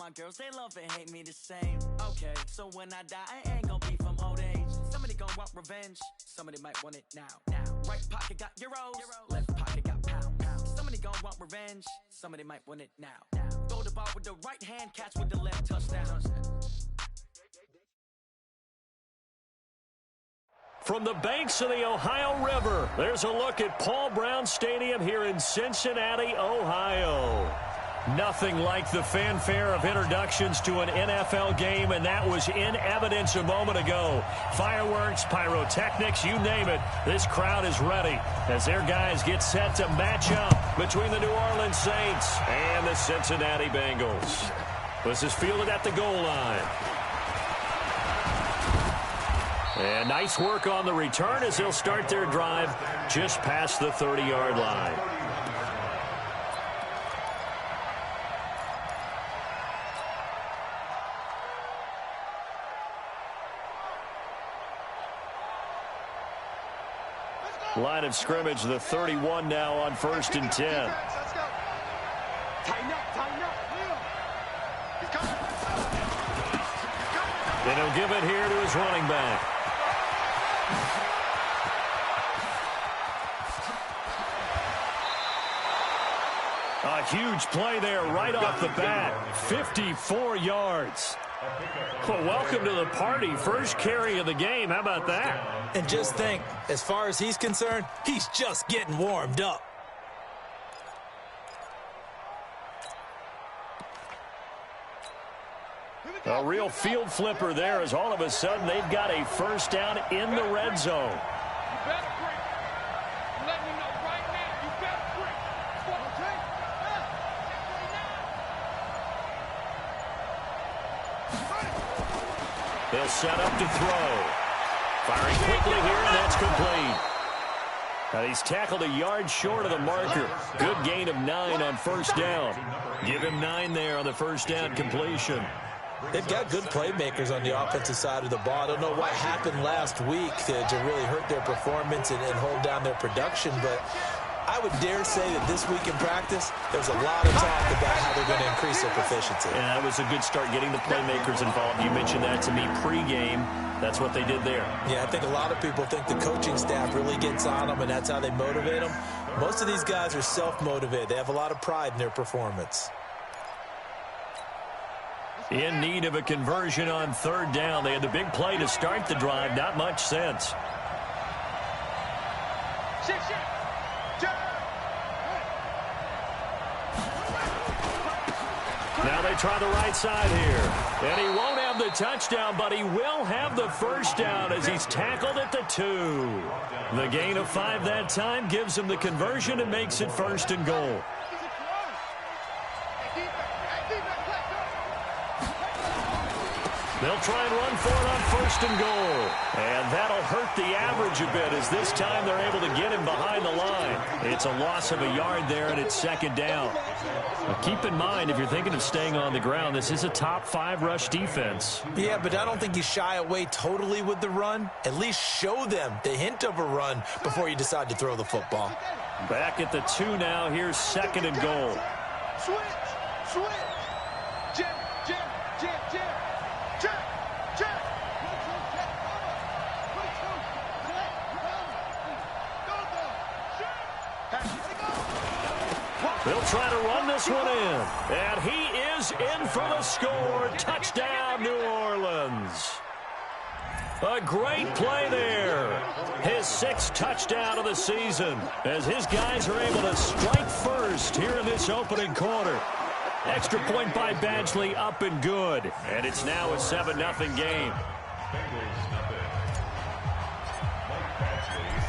my girls, they love and hate me the same. Okay, so when I die, I ain't gonna be from old age. Somebody gonna want revenge, somebody might want it now. Right pocket got euros, left pocket got pounds. Somebody gonna want revenge, somebody might want it now. Throw the ball with the right hand, catch with the left, touchdown. From the banks of the Ohio River, there's a look at Paul Brown Stadium here in Cincinnati, Ohio. Nothing like the fanfare of introductions to an NFL game, and that was in evidence a moment ago. Fireworks, pyrotechnics, you name it. This crowd is ready as their guys get set to match up between the New Orleans Saints and the Cincinnati Bengals. This is fielded at the goal line. And nice work on the return as they'll start their drive just past the 30-yard line. Line of scrimmage, the 31 now on 1st and 10. Tighten up, tighten up. He's coming. And he'll give it here to his running back. A huge play there right off the bat. 54 yards. Well, welcome to the party. First carry of the game. How about that? And just think, as far as he's concerned, he's just getting warmed up. A real field flipper there as all of a sudden they've got a first down in the red zone. You better break. I'm letting you know right now. You better break. They'll set up to throw. Firing quickly here, and that's complete. Now he's tackled a yard short of the marker. Good gain of 9 on first down. Give him 9 there on the first down completion. They've got good playmakers on the offensive side of the ball. I don't know what happened last week to really hurt their performance and hold down their production, but I would dare say that this week in practice, there's a lot of talk about how they're going to increase their proficiency. And that was a good start, getting the playmakers involved. You mentioned that to me pregame. That's what they did there. Yeah, I think a lot of people think the coaching staff really gets on them, and that's how they motivate them. Most of these guys are self-motivated. They have a lot of pride in their performance. In need of a conversion on third down. They had the big play to start the drive. Not much sense. Now they try the right side here. And he won't have the touchdown, but he will have the first down as he's tackled at the 2. The gain of 5 that time gives him the conversion and makes it 1st and goal. They'll try and run for it on 1st and goal. And that'll hurt the average a bit as this time they're able to get him behind the line. It's a loss of a yard there, and it's 2nd down. Now keep in mind, if you're thinking of staying on the ground, this is a top 5 rush defense. Yeah, but I don't think you shy away totally with the run. At least show them the hint of a run before you decide to throw the football. Back at the 2 now. Here's 2nd and goal. Switch, switch. Jam, jam, jam, jam. They'll try to run this one in. And he is in for the score. Touchdown, New Orleans. A great play there. His 6th touchdown of the season as his guys are able to strike first here in this opening quarter. Extra point by Badgley, up and good. And it's now a 7-0 game.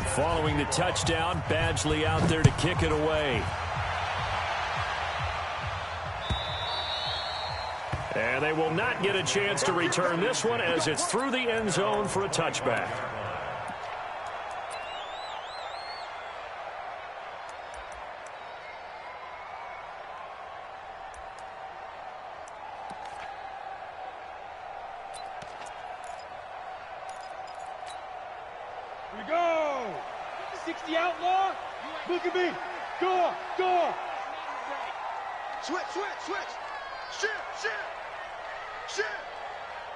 Following the touchdown, Badgley out there to kick it away. And they will not get a chance to return this one as it's through the end zone for a touchback. Here we go. 60 outlaw. Look at me. Go, go. Switch, switch, switch. Shit, shit. Shit.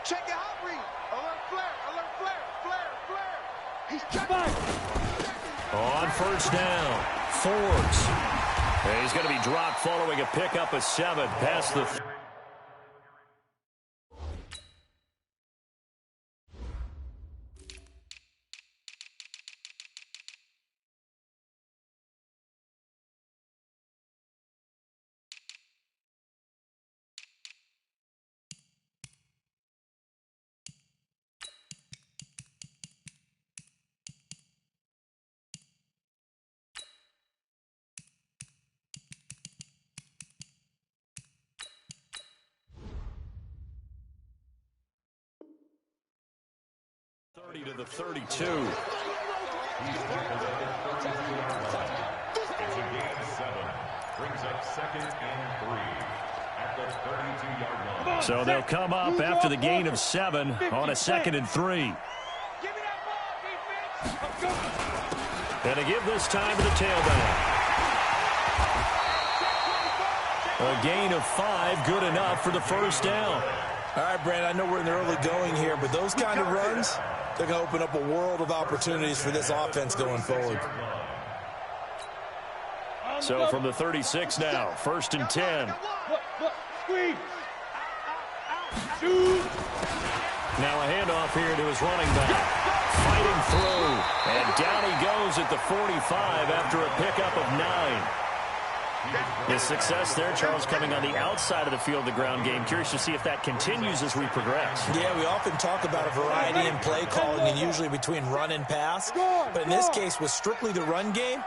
Check your hot read. Alert flare. Alert flare. Flare. Flare. He's checking. On first down, Forbes. And he's going to be dropped following a pickup of 7 past the... to the 32. It's a gain of 7. Brings up 2nd and 3 at the 32-yard line. So they'll come up after the gain of 7 on a 2nd and 3. Give me that ball, defense. And to give this time to the tailback. A gain of 5, good enough for the first down. All right, Brandon, I know we're in the early going here, but those kind of runs, they're going to open up a world of opportunities for this offense going forward. So from the 36 now, 1st and 10. Squeeze. Now a handoff here to his running back. Fighting through. And down he goes at the 45 after a pickup of 9. His success there, Charles, coming on the outside of the field, the ground game. Curious to see if that continues as we progress. Yeah, we often talk about a variety in play calling and usually between run and pass. But in this case, with strictly the run game,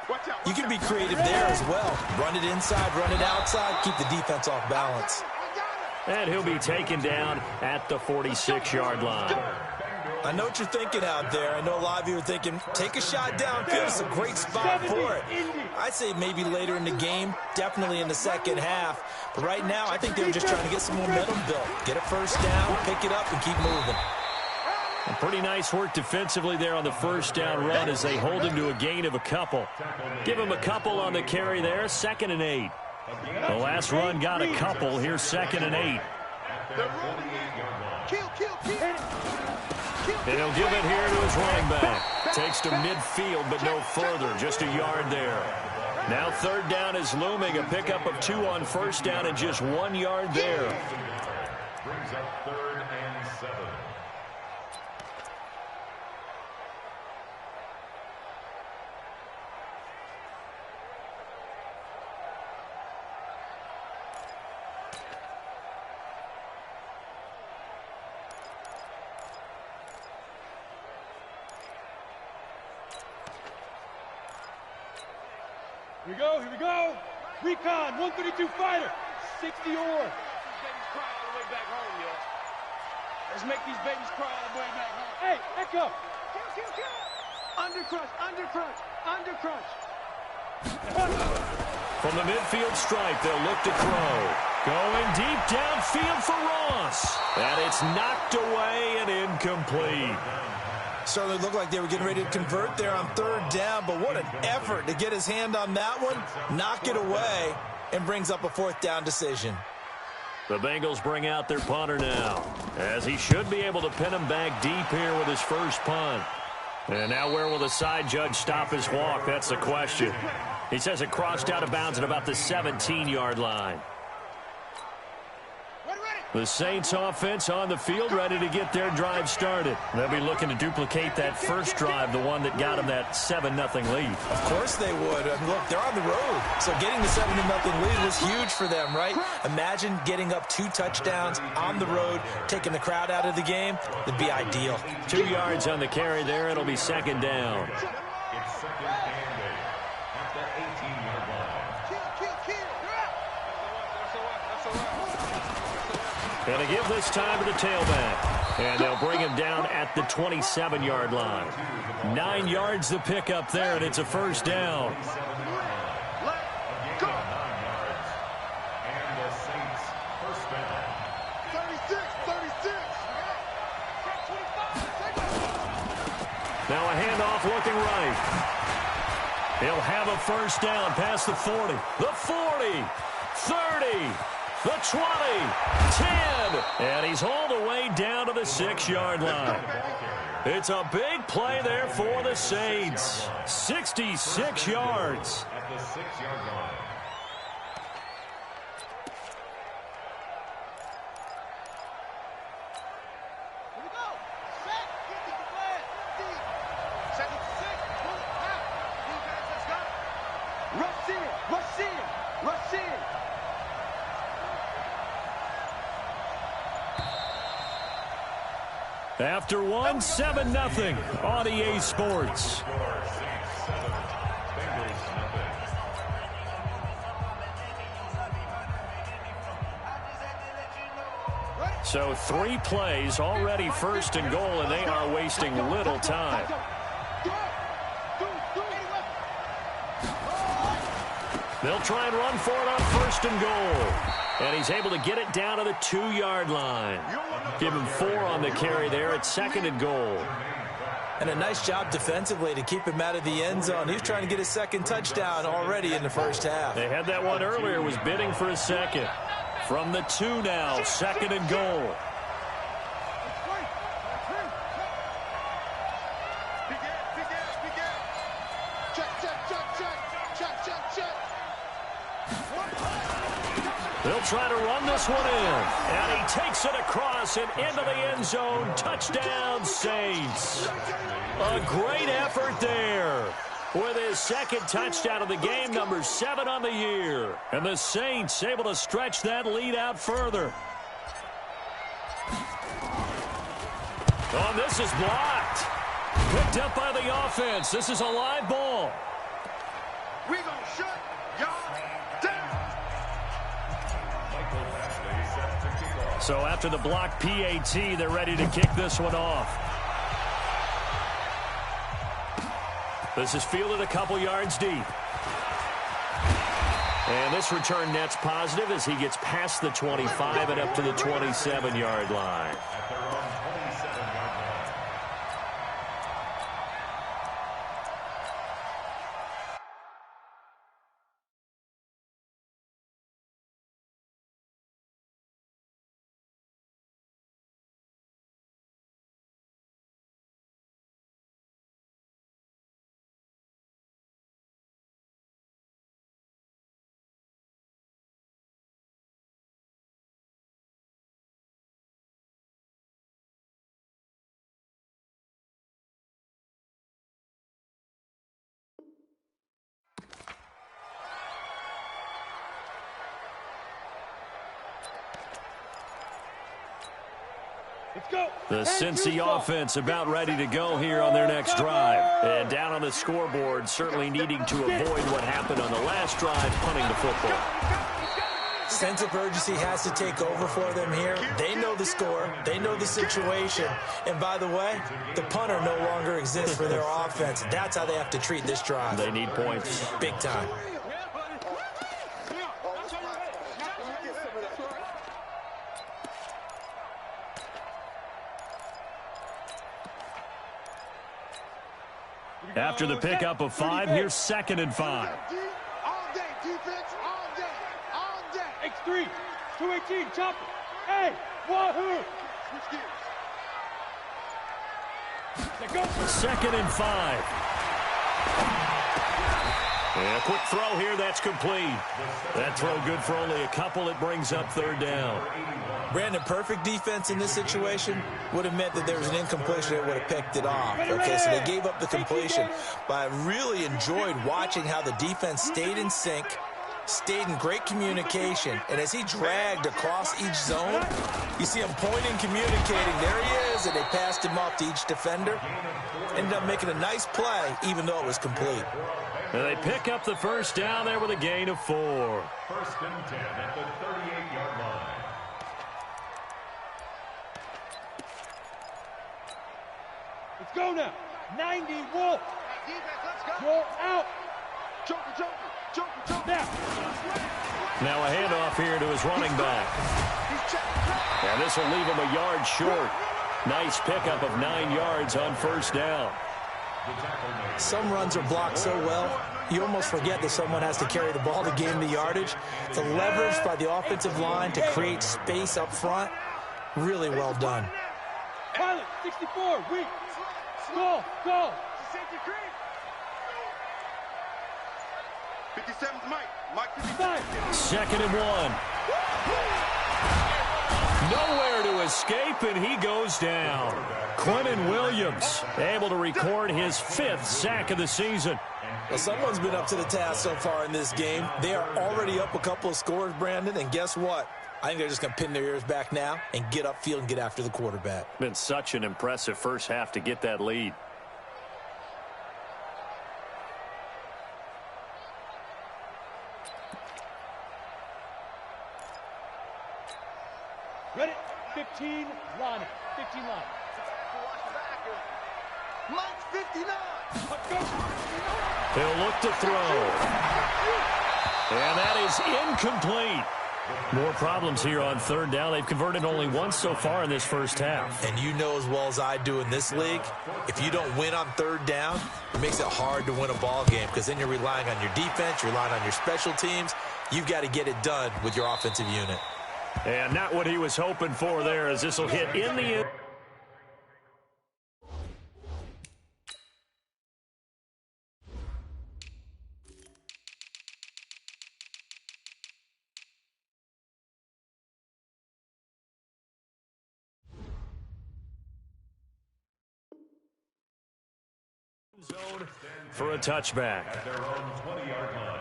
you can be creative there as well. Run it inside, run it outside, keep the defense off balance. And he'll be taken down at the 46-yard line. I know what you're thinking out there. I know a lot of you are thinking, take a shot downfield. It's a great spot for it. I'd say maybe later in the game, definitely in the second half. But right now, I think they were just trying to get some momentum built. Get a first down, pick it up, and keep moving. And pretty nice work defensively there on the first down run as they hold him to a gain of a couple. Give him a couple on the carry there, 2nd and 8. The last run got a couple. Here's 2nd and 8. And he'll give it here to his running back. Takes to midfield, but no further. Just a yard there. Now 3rd down is looming. A pickup of 2 on first down and just 1 yard there. Brings up 3rd and 7. Here we go, here we go. Recon, 132 fighter, 60 or. Babies cry all the way back home, yo. Let's make these babies cry all the way back home. Hey, Echo. Kill. Undercrush. From the midfield stripe, they'll look to throw. Going deep downfield for Ross. And it's knocked away and incomplete. Certainly looked like they were getting ready to convert there on 3rd down, but what an effort to get his hand on that one, knock it away, and brings up a 4th down decision. The Bengals bring out their punter now, as he should be able to pin him back deep here with his first punt. And now where will the side judge stop his walk? That's the question. He says it crossed out of bounds at about the 17-yard line. The Saints offense on the field, ready to get their drive started. They'll be looking to duplicate that first drive, the one that got them that 7-0 lead. Of course they would. And look, they're on the road. So getting the 7-0 lead was huge for them, right? Imagine getting up 2 touchdowns on the road, taking the crowd out of the game. It'd be ideal. 2 yards on the carry there. It'll be 2nd down. It's 2nd and 8 at the 18-yard line. And to give this time to the tailback. And they'll bring him down at the 27-yard line. 9 yards the pickup there, and it's a first down. Let's go. And the Saints first down. 36. Now a handoff looking right. He'll have a first down past the 40. The 40. 30. The 20, 10, and he's all the way down to the 6-yard line. It's a big play there for the Saints. 66 yards. At the 6-yard line. After one, 7-0 on EA Sports. So 3 plays already first and goal, and they are wasting little time. They'll try and run for it on first and goal. And he's able to get it down to the 2-yard line. Give him 4 on the carry there at 2nd and goal. And a nice job defensively to keep him out of the end zone. He was trying to get his 2nd touchdown already in the first half. They had that one earlier, was bidding for a 2nd. From the 2 now, 2nd and goal. They'll try to run this one in. And he takes it across and into the end zone. Touchdown, Saints. A great effort there. With his 2nd touchdown of the game, number 7 on the year. And the Saints able to stretch that lead out further. Oh, this is blocked. Picked up by the offense. This is a live ball. We gonna shut y'all down. So after the block PAT, they're ready to kick this one off. This is fielded a couple yards deep. And this return net's positive as he gets past the 25 and up to the 27-yard line. The Cincy offense about ready to go here on their next drive. And down on the scoreboard, certainly needing to avoid what happened on the last drive, punting the football. Sense of urgency has to take over for them here. They know the score. They know the situation. And by the way, the punter no longer exists for their offense. That's how they have to treat this drive. They need points. Big time. After the pickup of 5, here's 2nd and 5. All day, defense, all day, all day. X3, 218, chopper. Hey, wahoo. Switch gears. Go. 2nd and 5. And a quick throw here, that's complete. That throw good for only a couple. It brings up 3rd down. Brandon, perfect defense in this situation would have meant that there was an incompletion that would have picked it off. Okay, so they gave up the completion. But I really enjoyed watching how the defense stayed in sync, stayed in great communication. And as he dragged across each zone, you see him pointing, communicating. There he is, and they passed him off to each defender. Ended up making a nice play, even though it was complete. And they pick up the 1st down there with a gain of 4. 1st and 10 at the 38-yard line. Let's go now. 90 Wolf. Defense, let's go. Roll out. Joker. Now a handoff here to his running back. And this will leave him a yard short. Nice pickup of 9 yards on 1st down. Some runs are blocked so well, you almost forget that someone has to carry the ball to gain the yardage. The leverage by the offensive line to create space up front, really well done. Pilot, 64, weak. Go, go. 57's Mike. Mike 55. 2nd and 1. Nowhere to escape, and he goes down. Quentin Williams able to record his 5th sack of the season. Well, someone's been up to the task so far in this game. They are already up a couple of scores, Brandon, and guess what? I think they're just going to pin their ears back now and get upfield and get after the quarterback. Been such an impressive first half to get that lead. Ready? 15, line it. 15 line. Mike's 59. He'll look to throw. And that is incomplete. More problems here on 3rd down. They've converted only once so far in this first half. And you know as well as I do in this league, if you don't win on 3rd down, it makes it hard to win a ball game because then you're relying on your defense, you're relying on your special teams. You've got to get it done with your offensive unit. And not what he was hoping for there, as this will hit in the end. Zone for a touchback. At their own 20-yard line.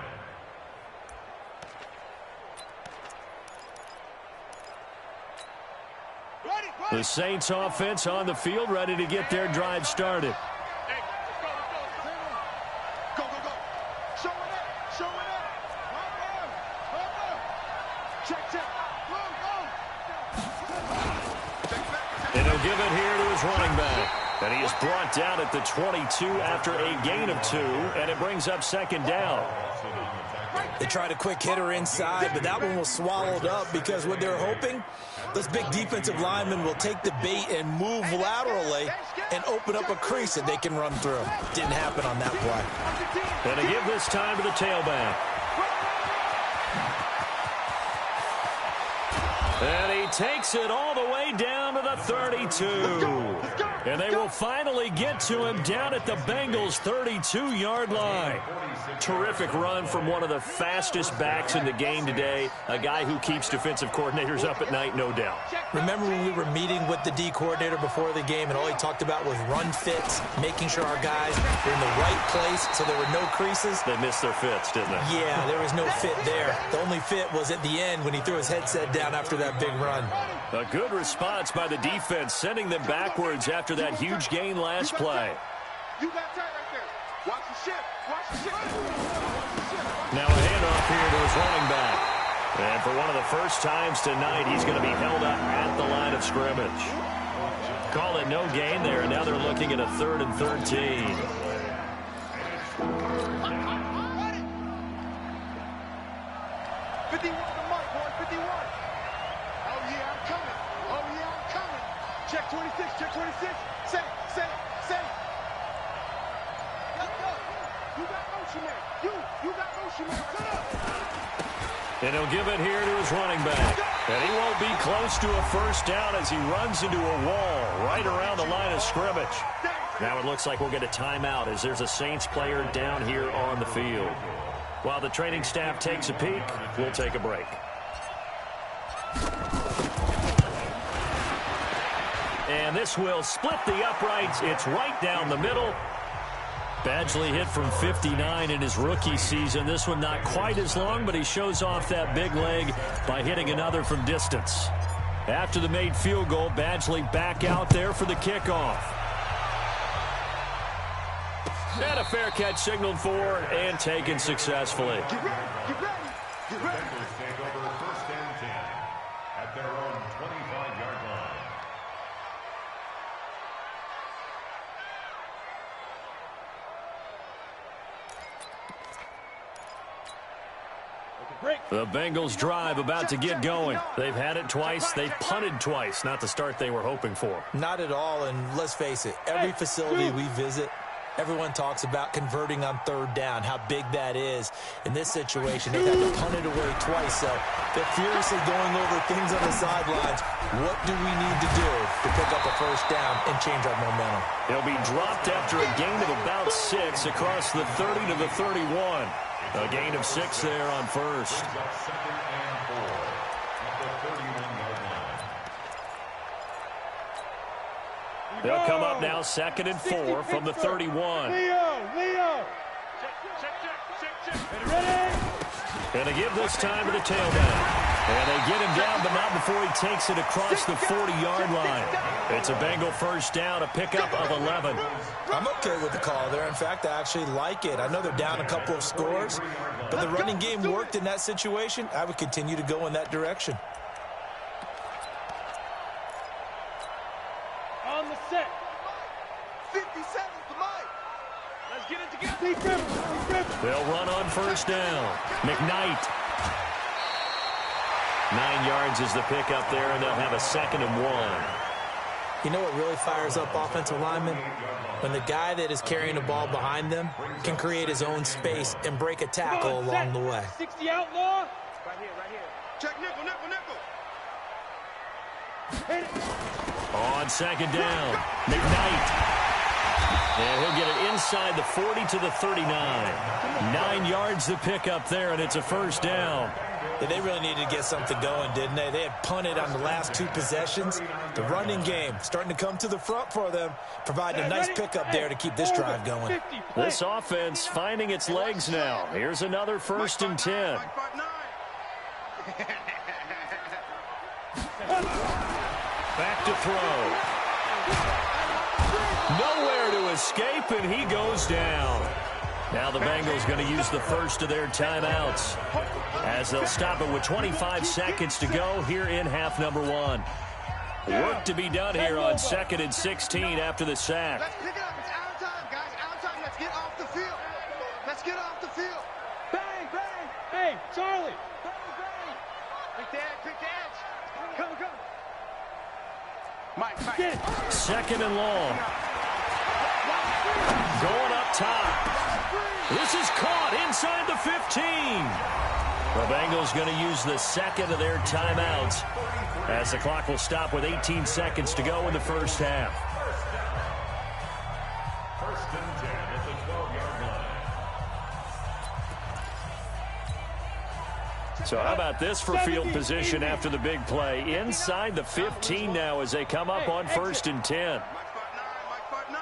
The Saints offense on the field, ready to get their drive started. Hey, go, go, go. Go, go, go. Show it up. Show it up. Hold on. Check, check. Go, go. And he'll give it here to his running back. And he is brought down at the 22 after a gain of 2, and it brings up 2nd down. They tried a quick hitter inside, but that one was swallowed up because what they're hoping, this big defensive lineman will take the bait and move laterally and open up a crease that they can run through. Didn't happen on that play. And to give this time to the tailback. And he takes it all the way down to the 32. And they will finally get to him down at the Bengals' 32-yard line. Terrific run from one of the fastest backs in the game today. A guy who keeps defensive coordinators up at night, no doubt. Remember when we were meeting with the D coordinator before the game and all he talked about was run fits, making sure our guys were in the right place so there were no creases? They missed their fits, didn't they? Yeah, there was no fit there. The only fit was at the end when he threw his headset down after that big run. A good response by the defense, sending them backwards after that huge gain last play. You got tight right there. Watch the shift. Watch the shift. Now a handoff here to his running back. And for one of the first times tonight, he's going to be held up at the line of scrimmage. Call it no gain there, and now they're looking at a 3rd and 13. 51 to Mike, boy, 51. Oh, yeah, I'm coming. Oh, yeah, I'm coming. Check 26, check 26. Say. You got motion man. You got motion man. Cut up. And he'll give it here to his running back. And he won't be close to a first down as he runs into a wall right around the line of scrimmage. Now it looks like we'll get a timeout as there's a Saints player down here on the field. While the training staff takes a peek, we'll take a break. And this will split the uprights. It's right down the middle. Badgley hit from 59 in his rookie season. This one not quite as long, but he shows off that big leg by hitting another from distance. After the made field goal, Badgley back out there for the kickoff. And a fair catch signaled for and taken successfully. Get ready. The Bengals take over 1st and 10 at their own 25-yard line. The Bengals drive about to get going. They've had it twice. They've punted twice. Not the start they were hoping for. Not at all, and let's face it, every facility we visit, Everyone talks about converting on third down, how big that is. In this situation, they've had to punt it away twice, so they're furiously going over things on the sidelines. What do we need to do to pick up a first down and change our momentum? He'll be dropped after a gain of about 6 across the 30 to the 31. A gain of 6 there on first. They'll come up now 2nd and 4 from the 31. Leo. Ready? And they give this time to the tailback. And they get him down, but not before he takes it across the 40-yard line. It's a Bengal first down, a pickup of 11. I'm okay with the call there. In fact, I actually like it. I know they're down a couple of scores, but the running game worked in that situation. I would continue to go in that direction. On the set. 50 seconds to Mike. Let's get it together. They'll run on first down. McKnight. 9 yards is the pickup there, and they'll have a 2nd and 1. You know what really fires up offensive linemen? When the guy that is carrying the ball behind them can create his own space and break a tackle along the way. 60 outlaw. Right here. Check nickel. Hit it. On 2nd down, McKnight. And he'll get it inside the 40 to the 39. 9 yards the pickup there, and it's a first down. Yeah, they really needed to get something going, didn't they? They had punted on the last 2 possessions. The running game starting to come to the front for them, providing a nice pickup there to keep this drive going. This offense finding its legs now. Here's another 1st and 10. Back to throw. Nowhere to escape, and he goes down. Now the Bengals going to use the first of their timeouts as they'll stop it with 25 seconds to go here in half number 1. Work to be done here on 2nd and 16 after the sack. Let's pick it up. It's out of time, guys. Out of time. Let's get off the field. Let's get off the field. Bang. Hey, Charlie. Bang. Pick the edge. Come. Mike. Get it. 2nd and long. Going up top. This is caught inside the 15. The Bengals going to use the 2nd of their timeouts as the clock will stop with 18 seconds to go in the first half. 1st and 10 at the 12-yard line. So how about this for field position after the big play? Inside the 15 now as they come up on 1st and 10. Mike spot 9.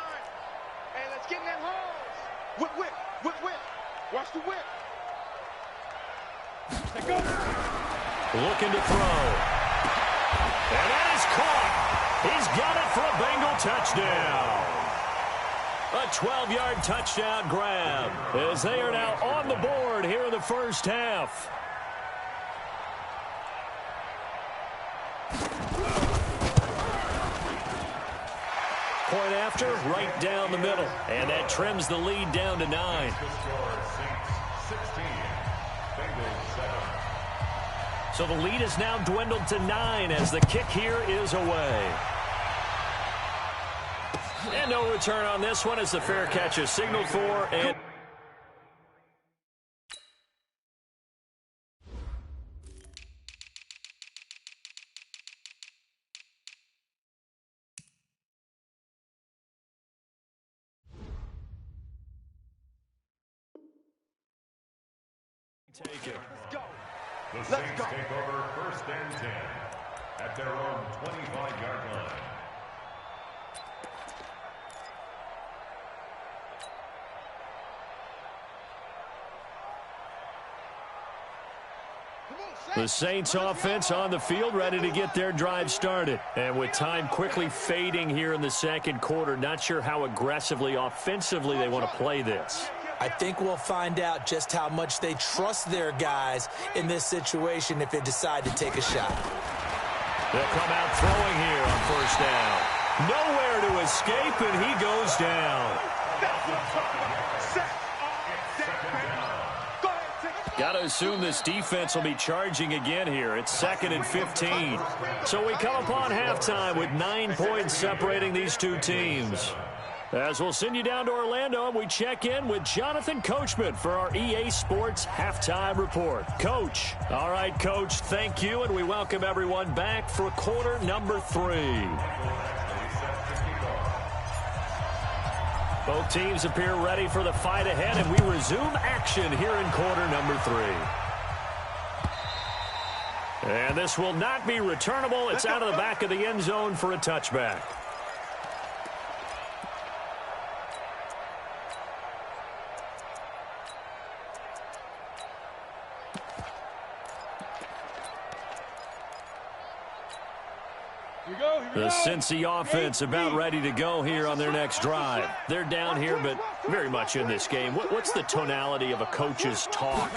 Hey, let's get in that hole. Whip. Watch the whip. Looking to throw. And that is caught. He's got it for a Bengal touchdown. A 12-yard touchdown grab as they are now on the board here in the first half. Point after, right down the middle. And that trims the lead down to 9. So the lead is now dwindled to 9 as the kick here is away. And no return on this one as the fair catch is signaled for. And take it. The Saints take over 1st and 10 at their own 25-yard line. The Saints offense on the field ready to get their drive started. And with time quickly fading here in the 2nd quarter, not sure how aggressively offensively they want to play this. I think we'll find out just how much they trust their guys in this situation if they decide to take a shot. They'll come out throwing here on 1st down. Nowhere to escape, and he goes down. Got to assume this defense will be charging again here. It's 2nd and 15. So we come upon halftime with 9 points separating these two teams. As we'll send you down to Orlando, and we check in with Jonathan Coachman for our EA Sports Halftime Report. Coach. All right, Coach, thank you, and we welcome everyone back for quarter number 3. Both teams appear ready for the fight ahead, and we resume action here in quarter number 3. And this will not be returnable. It's out of the back of the end zone for a touchback. The Cincy offense about ready to go here on their next drive. They're down here, but very much in this game. What's the tonality of a coach's talk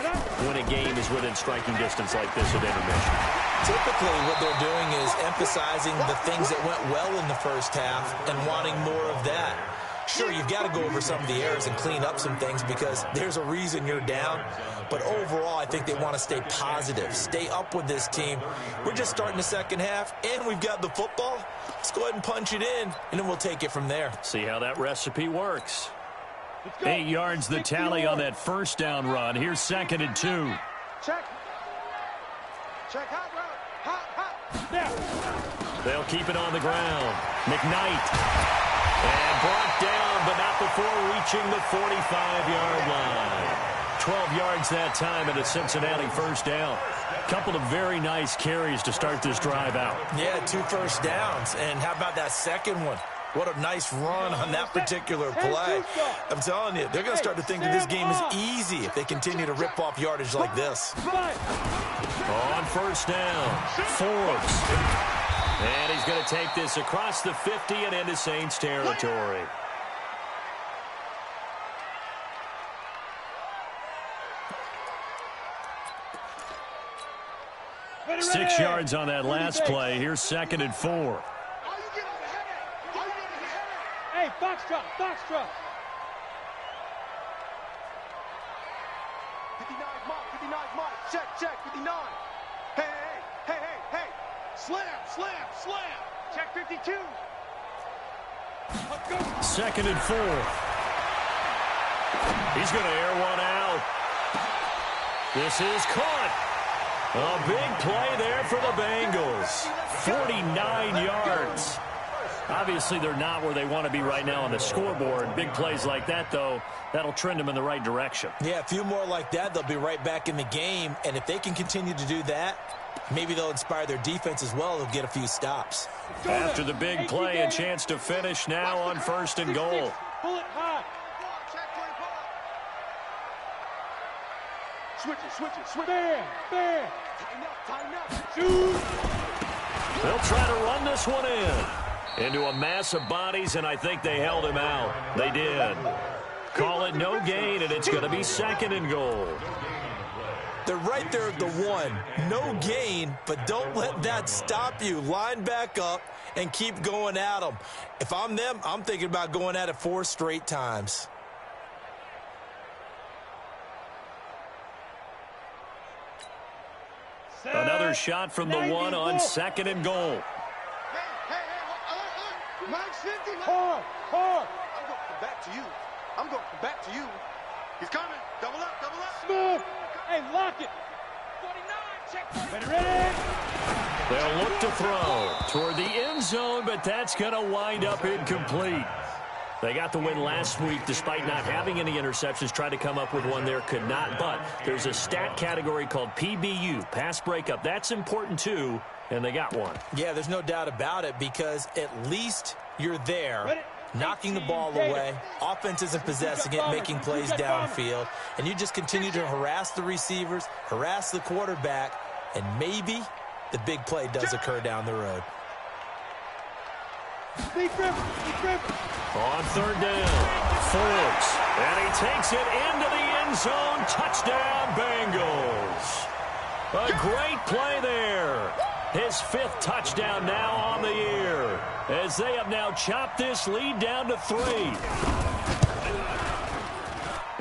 when a game is within striking distance like this at intermission? Typically, what they're doing is emphasizing the things that went well in the first half and wanting more of that. Sure, you've got to go over some of the errors and clean up some things because there's a reason you're down. But overall, I think they want to stay positive, stay up with this team. We're just starting the second half, and we've got the football. Let's go ahead and punch it in, and then we'll take it from there. See how that recipe works. 8 yards the tally on that first down run. Here's 2nd and 2. Check. Check hot route. Hot. They'll keep it on the ground. McKnight. And brought down, but not before reaching the 45-yard line. 12 yards that time and a Cincinnati first down. Couple of very nice carries to start this drive out. Yeah, 2 first downs. And how about that second one? What a nice run on that particular play. I'm telling you, they're going to start to think that this game is easy if they continue to rip off yardage like this. On first down, Forbes. And he's going to take this across the 50 and into Saints territory. Ready. 6 yards on that last play. Here's 2nd and 4. Hey, box drop. 59 mark. Check, 59. Hey. Slam. Check 52. Let's go. 2nd and 4. He's going to air one out. This is caught. A big play there for the Bengals. 49 yards. Obviously, they're not where they want to be right now on the scoreboard. Big plays like that, though, that'll trend them in the right direction. Yeah, a few more like that, they'll be right back in the game. And if they can continue to do that, maybe they'll inspire their defense as well. They'll get a few stops. After the big play, a chance to finish now on 1st and goal. Pull it high. Switch it. Bam. Tighten up. Shoot. They'll try to run this one in. Into a mass of bodies, and I think they held him out. They did. Call it no gain, and it's going to be 2nd and goal. They're right there at the 1. No gain, but don't let that stop you. Line back up and keep going at them. If I'm them, I'm thinking about going at it 4 straight times. Another shot from the 1 on 2nd and goal. Hey. Mike's 50. Hard. I'm going to come back to you. He's coming. Double up. Smooth. Hey, lock it. 49. Check. Ready. They'll look to throw toward the end zone, but that's going to wind up incomplete. They got the win last week despite not having any interceptions. Tried to come up with one there, could not. But there's a stat category called PBU, pass breakup. That's important too, and they got one. Yeah, there's no doubt about it because at least you're there, knocking the ball away. Offense isn't possessing it, making plays downfield. And you just continue to harass the receivers, harass the quarterback, and maybe the big play does occur down the road. Big grip. On 3rd down, Forbes. And he takes it into the end zone. Touchdown, Bengals. A great play there. His 5th touchdown now on the year, as they have now chopped this lead down to 3.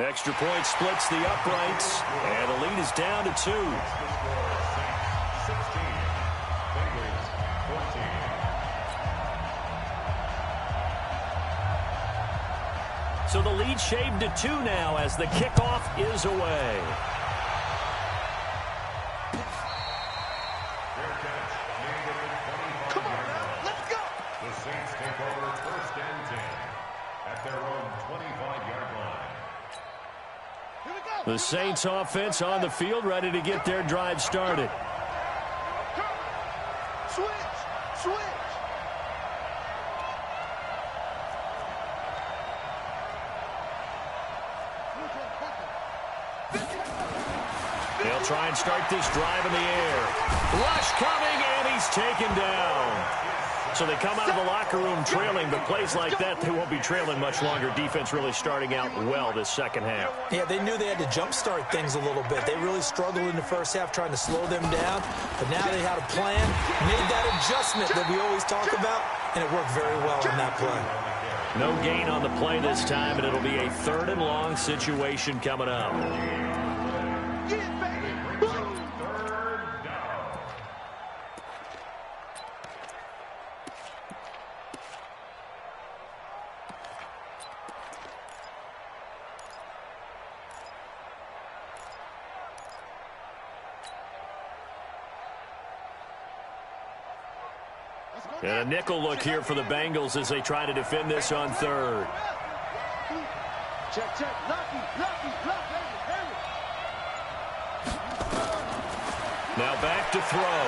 Extra point splits the uprights, and the lead is down to 2. So the lead shaved to 2 now as the kickoff is away. Come on now, let's go. The Saints take over 1st and 10 at their own 25-yard line. Here we go. The Saints offense on the field, ready to get their drive started. Switch. They'll try and start this drive in the air. Rush coming, and he's taken down. So they come out of the locker room trailing, but plays like that, they won't be trailing much longer. Defense really starting out well this second half. Yeah, they knew they had to jumpstart things a little bit. They really struggled in the first half trying to slow them down, but now they had a plan, made that adjustment that we always talk about, and it worked very well on that play. No gain on the play this time, and it'll be a 3rd and long situation coming up. Get it, baby. And a nickel look here for the Bengals as they try to defend this on 3rd. Check. Lucky. Now back to throw.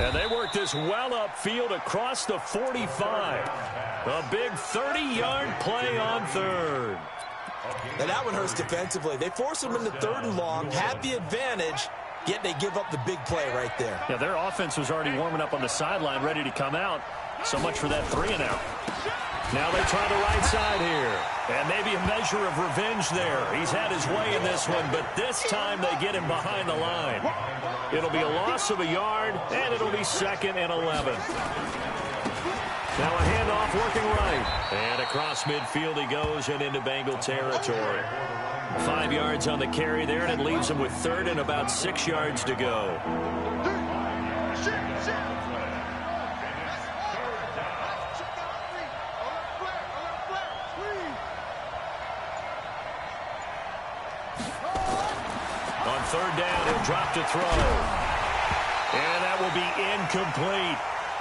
And they work this well upfield across the 45. A big 30-yard play on 3rd. Now that one hurts defensively. They force them into 3rd and long, had the advantage, yet they give up the big play right there. Yeah, their offense was already warming up on the sideline, ready to come out. So much for that 3-and-out. Now they try the right side here. And maybe a measure of revenge there. He's had his way in this one, but this time they get him behind the line. It'll be a loss of a yard, and it'll be 2nd and 11. Now a handoff working right. And across midfield he goes and into Bengal territory. 5 yards on the carry there, and it leaves him with 3rd and about 6 yards to go. On 3rd down, he'll drop to throw. And that will be incomplete.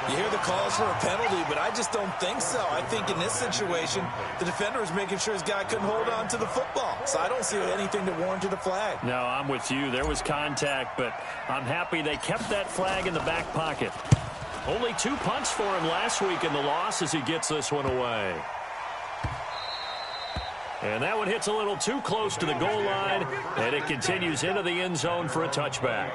You hear the calls for a penalty, but I just don't think so. I think in this situation, the defender is making sure his guy couldn't hold on to the football. So I don't see anything to warrant a flag. No, I'm with you. There was contact, but I'm happy they kept that flag in the back pocket. Only 2 punts for him last week in the loss as he gets this one away. And that one hits a little too close to the goal line, and it continues into the end zone for a touchback.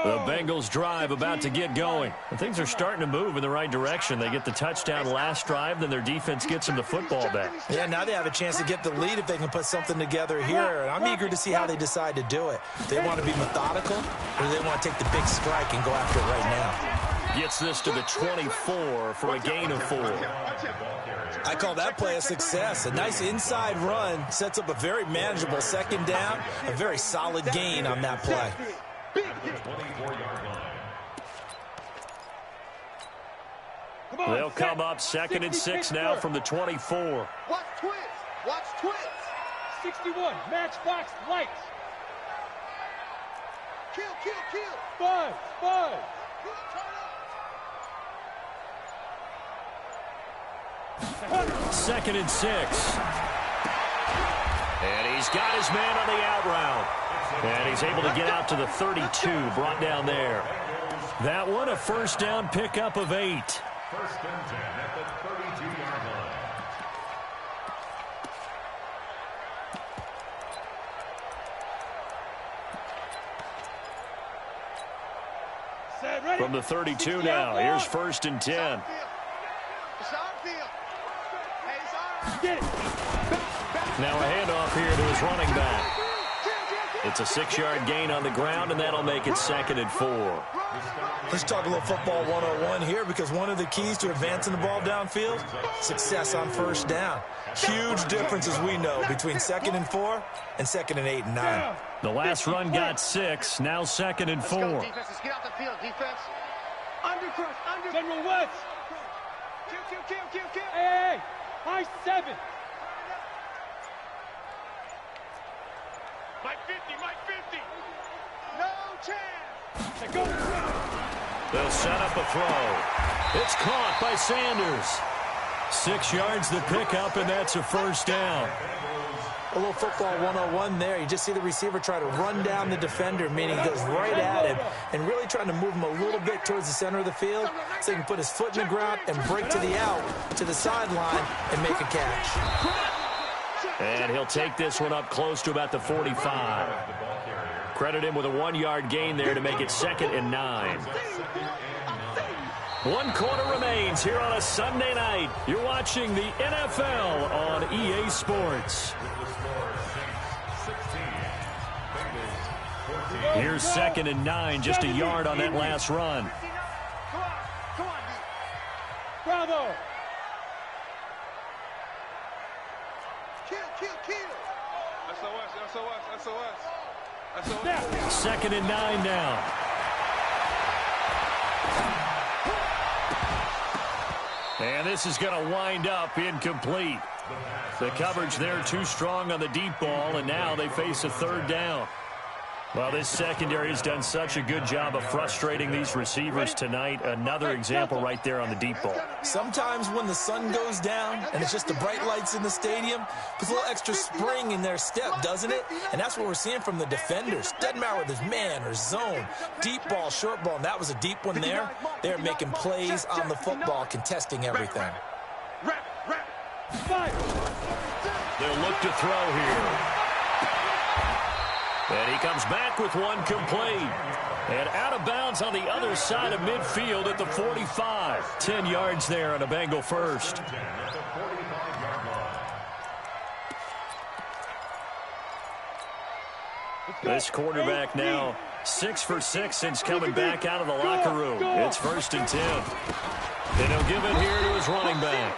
The Bengals drive about to get going. And things are starting to move in the right direction. They get the touchdown last drive, then their defense gets them the football back. Yeah, now they have a chance to get the lead if they can put something together here. And I'm eager to see how they decide to do it. They want to be methodical, or do they want to take the big strike and go after it right now? Gets this to the 24 for a gain of 4. I call that play a success. A nice inside run sets up a very manageable 2nd down, a very solid gain on that play. They'll come up 2nd and 6 now from the 24. Watch twist. 61, matchbox lights. Kill. Buzz. 2nd and 6. And he's got his man on the out route. And he's able to get out to the 32, brought down there. That one, a 1st down pickup of 8. 1st and 10 at the 32-yard line. From the 32 now, here's 1st and 10. Now a handoff here to his running back. It's a 6-yard gain on the ground, and that'll make it 2nd and 4. Let's talk a little football 101 here, because one of the keys to advancing the ball downfield, success on 1st down. Huge difference, as we know, between 2nd and 4 and 2nd and 8 and 9. The last run got 6. Now 2nd and 4. Let's get out the field, defense. Undercrush, under. General West. Kill. Hey. High 7. Mike 50. No chance. Hey, go. They'll set up a throw. It's caught by Sanders. 6 yards the pickup, and that's a first down. A little football 101 there. You just see the receiver try to run down the defender, meaning he goes right at him and really trying to move him a little bit towards the center of the field so he can put his foot in the ground and break to the out, to the sideline, and make a catch. And he'll take this one up close to about the 45. Credit him with a 1-yard gain there to make it 2nd and 9. 1 quarter remains here on a Sunday night. You're watching the NFL on EA Sports. Here's 2nd and 9, just a yard on that last run. Come on, Bravo. Kill. Now. 2nd and 9 now. And this is going to wind up incomplete. The coverage there too strong on the deep ball, and now they face a 3rd down. Well, this secondary has done such a good job of frustrating these receivers tonight. Another example right there on the deep ball. Sometimes when the sun goes down and it's just the bright lights in the stadium, puts a little extra spring in their step, doesn't it? And that's what we're seeing from the defenders. Doesn't matter whether it's man or zone, deep ball, short ball, and that was a deep one there. They're making plays on the football, contesting everything. They'll look to throw here. And he comes back with one complete. And out of bounds on the other side of midfield at the 45. 10 yards there on a Bengal first. This quarterback now 6 for 6 since coming back out of the locker room. It's 1st and 10. And he'll give it here to his running back.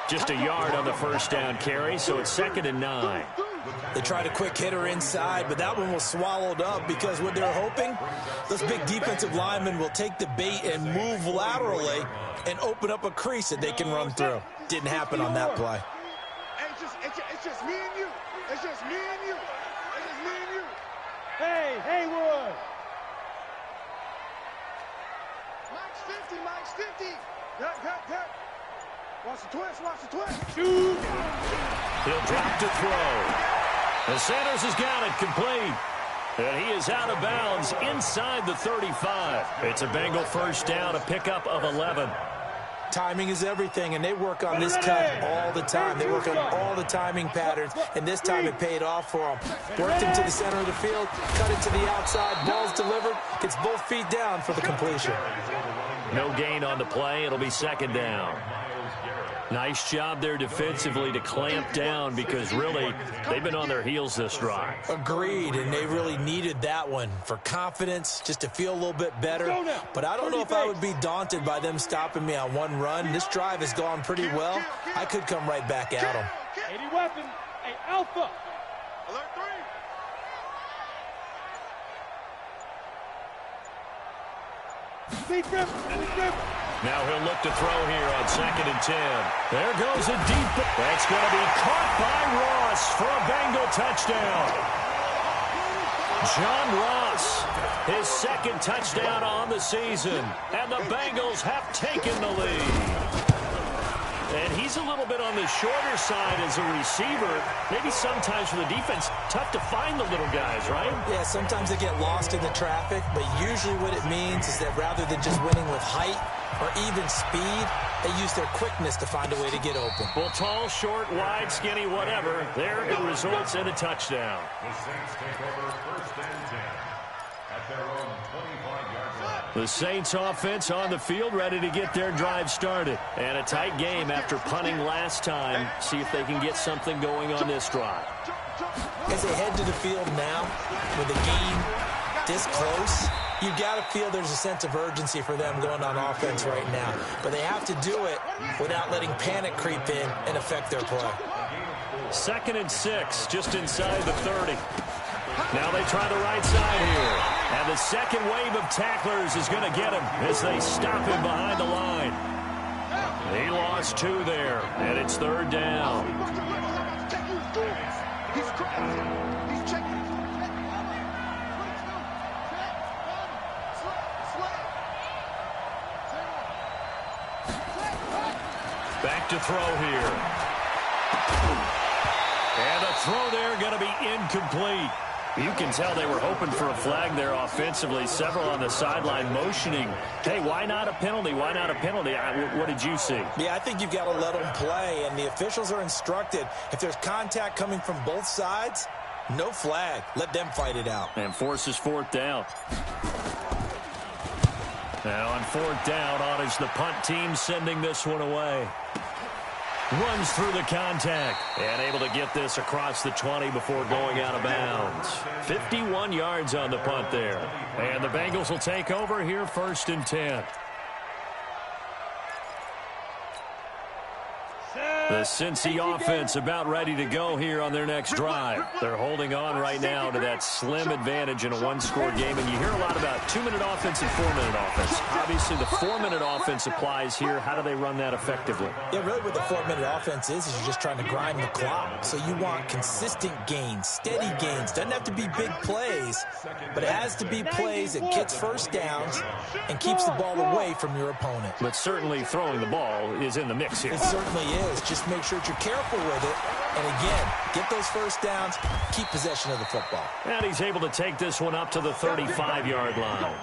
Just a yard on the first down carry, so it's 2nd and 9. They tried a quick hitter inside, but that one was swallowed up because what they're hoping, those big defensive linemen will take the bait and move laterally and open up a crease that they can run through. Didn't happen on that play. It's just me and you. It's just me and you. It's just me and you. Hey, Haywood. Mike's 50. Gut. Watch the twist. Shoot. He'll drop to throw. And Sanders has got it complete. And he is out of bounds inside the 35. It's a Bengal first down, a pickup of 11. Timing is everything, and they work on this cut all the time. They work on all the timing patterns, and this time it paid off for them. Worked him to the center of the field, cut it to the outside, ball's delivered, gets both feet down for the completion. No gain on the play. It'll be 2nd down. Nice job there defensively to clamp down because really they've been on their heels this drive. Agreed, and they really needed that one for confidence, just to feel a little bit better. But I don't know if I would be daunted by them stopping me on one run. This drive has gone pretty well. I could come right back at them. 80 weapon. Hey, Alpha. Alert 3. Big grip. Now he'll look to throw here on 2nd and 10. There goes a deep. That's going to be caught by Ross for a Bengal touchdown. John Ross, his 2nd touchdown on the season. And the Bengals have taken the lead. And he's a little bit on the shorter side as a receiver. Maybe sometimes for the defense, tough to find the little guys, right? Yeah, sometimes they get lost in the traffic, but usually what it means is that rather than just winning with height or even speed, they use their quickness to find a way to get open. Well, tall, short, wide, skinny, whatever, there it results in a touchdown. The Saints take over 1st and 10 at their own 25-yard line. The Saints offense on the field, ready to get their drive started. And a tight game after punting last time. See if they can get something going on this drive. As they head to the field now, with the game this close, You got to feel there's a sense of urgency for them going on offense right now. But they have to do it without letting panic creep in and affect their play. 2nd and 6, just inside the 30. Now they try the right side here. And the second wave of tacklers is going to get him as they stop him behind the line. He lost 2 there, and it's 3rd down. Back to throw here. And the throw there going to be incomplete. You can tell they were hoping for a flag there offensively. Several on the sideline motioning, hey, why not a penalty? Why not a penalty? What did you see? Yeah, I think you've got to let them play, and the officials are instructed. If there's contact coming from both sides, no flag. Let them fight it out. And forces 4th down. Now on 4th down, on is the punt team sending this one away. Runs through the contact and able to get this across the 20 before going out of bounds. 51 yards on the punt there. And the Bengals will take over here 1st and 10. The Cincy offense about ready to go here on their next drive. They're holding on right now to that slim advantage in a one-score game. And you hear a lot about 2-minute offense and 4-minute offense. Obviously, the 4-minute offense applies here. How do they run that effectively? Yeah, really what the 4-minute offense is you're just trying to grind the clock. So you want consistent gains, steady gains. Doesn't have to be big plays, but it has to be plays that gets first downs and keeps the ball away from your opponent. But certainly throwing the ball is in the mix here. It certainly is. Just make sure that you're careful with it. And again, get those first downs, keep possession of the football. And he's able to take this one up to the 35-yard line.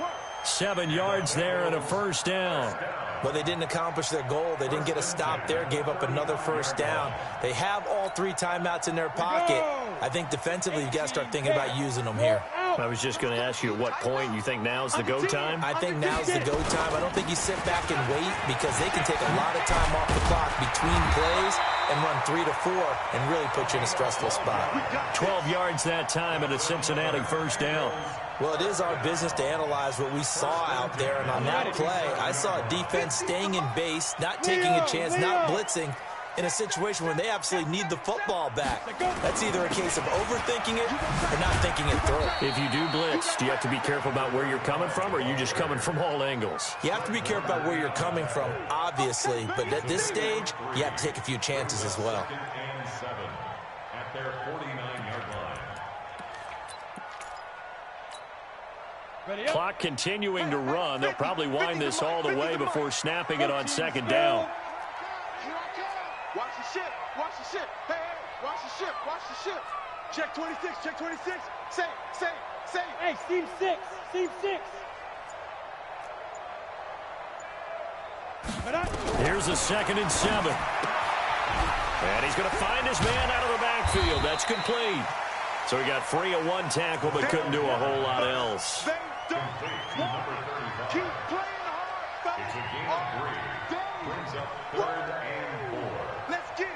7 yards there and a first down. Well, they didn't accomplish their goal. They didn't get a stop there, gave up another first down. They have all 3 timeouts in their pocket. I think defensively you've got to start thinking about using them here. I was just going to ask you at what point you think now's the go time? I think now's the go time. I don't think you sit back and wait because they can take a lot of time off the clock between plays and run 3 to 4 and really put you in a stressful spot. 12 yards that time and a Cincinnati first down. Well, it is our business to analyze what we saw out there, and on that play, I saw a defense staying in base, not taking a chance, not blitzing, in a situation where they absolutely need the football back. That's either a case of overthinking it or not thinking it through. If you do blitz, do you have to be careful about where you're coming from, or are you just coming from all angles? You have to be careful about where you're coming from, obviously, but at this stage, you have to take a few chances as well. 2nd and 7 at their 49-yard line. Clock continuing to run. They'll probably wind this all the way before snapping it on 2nd down. Watch the ship. Watch the ship. Hey, watch the ship. Watch the ship. Check 26. Check 26. Say. Hey, Steve 6. Steve 6. Here's a 2nd and 7. And he's going to find his man out of the backfield. That's complete. So he got free of 1 tackle, but couldn't do a whole lot else. They don't want. Keep playing hard. It's a gain of 3. Brings up 3rd and 4. Let's get it.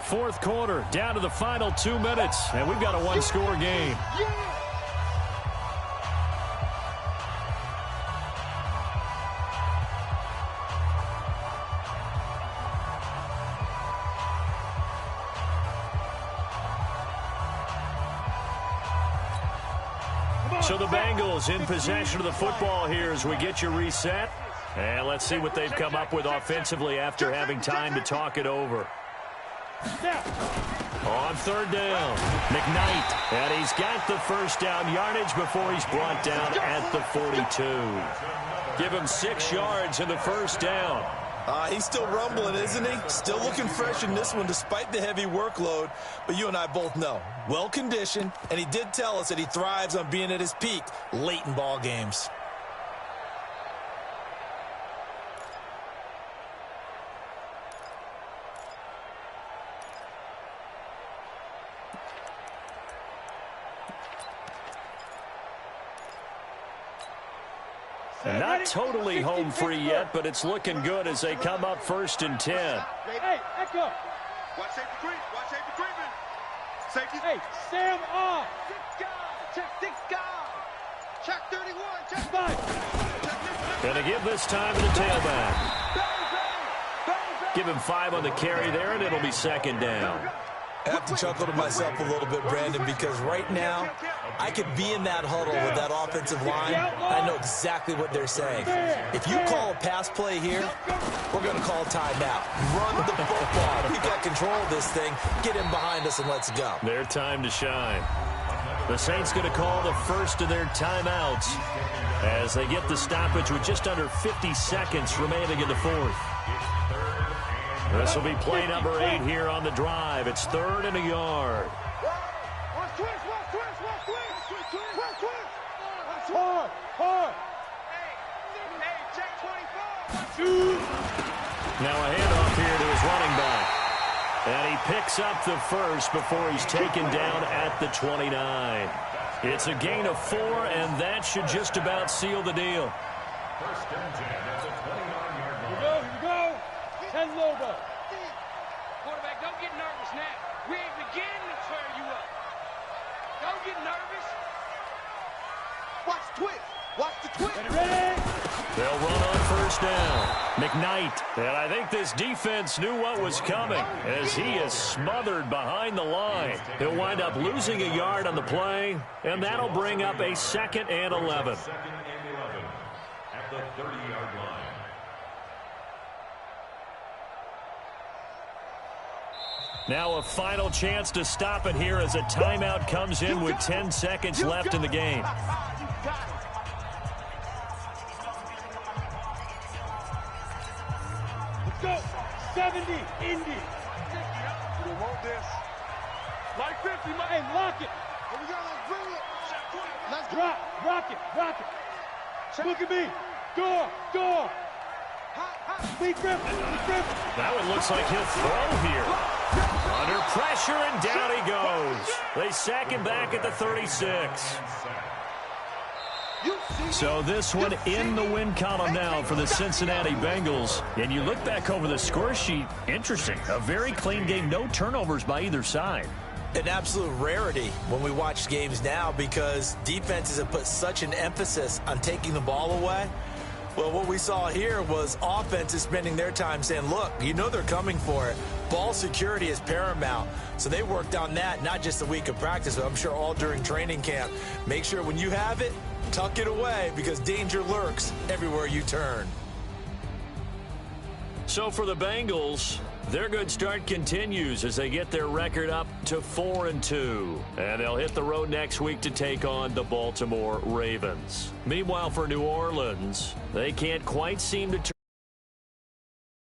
4th quarter, down to the final 2 minutes, and we've got a one-score game. So the Bengals in possession of the football here as we get you reset. And let's see what they've come up with offensively after having time to talk it over. On 3rd down, McKnight. And he's got the first down yardage before he's brought down at the 42. Give him 6 yards in the first down. He's still rumbling, isn't he? Still looking fresh in this one despite the heavy workload. But you and I both know, well-conditioned, and he did tell us that he thrives on being at his peak late in ball games. And not totally home free yet, but it's looking good as they come up 1st and 10. Hey, Echo. Watch safety creep. Watch safety creeping. Safety. Hey, Sam off. Check 6 guys. Check 31. Check 5. Going to give this time to the tailback. Give him 5 on the carry there, and it'll be second down. I have to chuckle to myself a little bit, Brandon, because right now I could be in that huddle with that offensive line. I know exactly what they're saying. If you call a pass play here, we're going to call timeout. Run the football. We've got control of this thing. Get him behind us and let's go. Their time to shine. The Saints going to call the first of their timeouts as they get the stoppage with just under 50 seconds remaining in the fourth. This will be play number 8 here on the drive. It's 3rd and a yard. Hard. Now a handoff here to his running back. And he picks up the first before he's taken down at the 29. It's a gain of 4, and that should just about seal the deal. First and 10 at the 29-yard line. Here we go. 10 Lobo. Quarterback, don't get nervous now. We ain't beginning to tear you up. Don't get nervous. Watch twist. Watch the twist. Ready? They'll run on first down. McKnight. And I think this defense knew what was coming as he is smothered behind the line. He'll wind up losing a yard on the play, and that'll bring up a 2nd and 11. 2nd and 11 at the 30-yard line. Now a final chance to stop it here as a timeout comes in with 10 seconds left in the game. Let's go. 70. Indy. We want this. Like 50. Hey, lock it. Here we go. Let's bring it. Let's go. Drop. Rock it. Look at me. Door. Lee Griffin. That one looks like he'll throw here. Under pressure, and down he goes. They sack him back at the 36. So this one in the win column now for the Cincinnati Bengals. And you look back over the score sheet, interesting. A very clean game, no turnovers by either side. An absolute rarity when we watch games now because defenses have put such an emphasis on taking the ball away. Well, what we saw here was offenses spending their time saying, look, you know they're coming for it. Ball security is paramount. So they worked on that, not just a week of practice, but I'm sure all during training camp. Make sure when you have it, tuck it away because danger lurks everywhere you turn. So for the Bengals, their good start continues as they get their record up to 4-2. And they'll hit the road next week to take on the Baltimore Ravens. Meanwhile, for New Orleans, they can't quite seem to